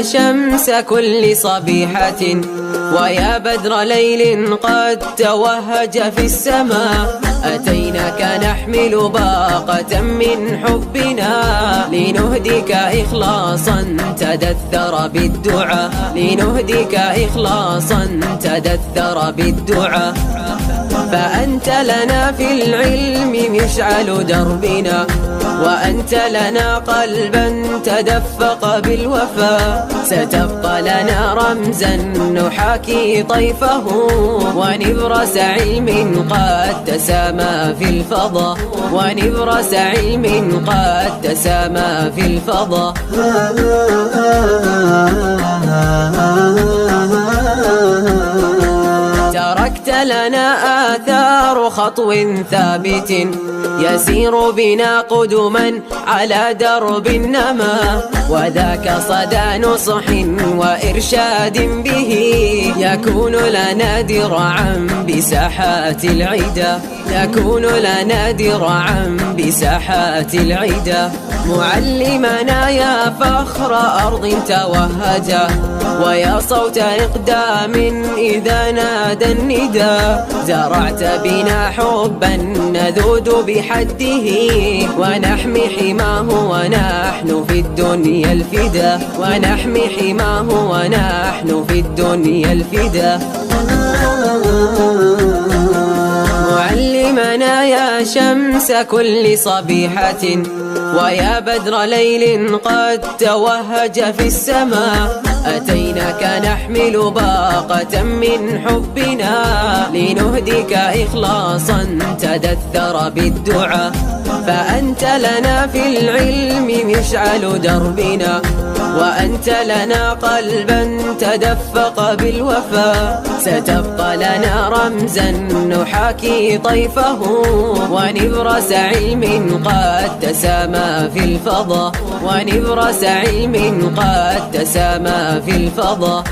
يا شمس كل صبيحة ويا بدر ليل قد توهج في السماء، أتيناك نحمل باقة من حبنا لنهديك إخلاصا تدثر بالدعاء، لنهديك إخلاصا تدثر بالدعاء. فأنت لنا في العلم مشعل دربنا، وأنت لنا قلبا تدفق بالوفا، ستبقى لنا رمزا نحاكي طيفه ونبرس علم قد تسامى في الفضاء، ونبرس علم قد تسامى في الفضاء. تركت لنا آثار خطو ثابت يسير بنا قدما على درب النما، وذاك صدى نصح وإرشاد به يكون لنا درعا بساحات العدا، يكون لنا درعا بساحات العدا. معلمنا يا فخر أرض توهجا، ويا صوت إقدام إذا نادى النداء، زرعت بنا حبا نذود بحده ونحمي حماه ونحن في الدنيا الفدا، ونحمي حماه ونحن في الدنيا الفدا. معلمنا يا شمس كل صبيحة ويا بدر ليل قد توهج في السماء، أتيناك نحمل باقة من حبنا لنهديك إخلاصا تدثر بالدعاء. فأنت لنا في العلم مشعل دربنا، وأنت لنا قلبا تدفق بالوفا، ستبقى لنا رمزا نحاكي طيفه ونبرس علم قد تسامى في الفضاء، ونبرس علم قد تسامى في الفضاء.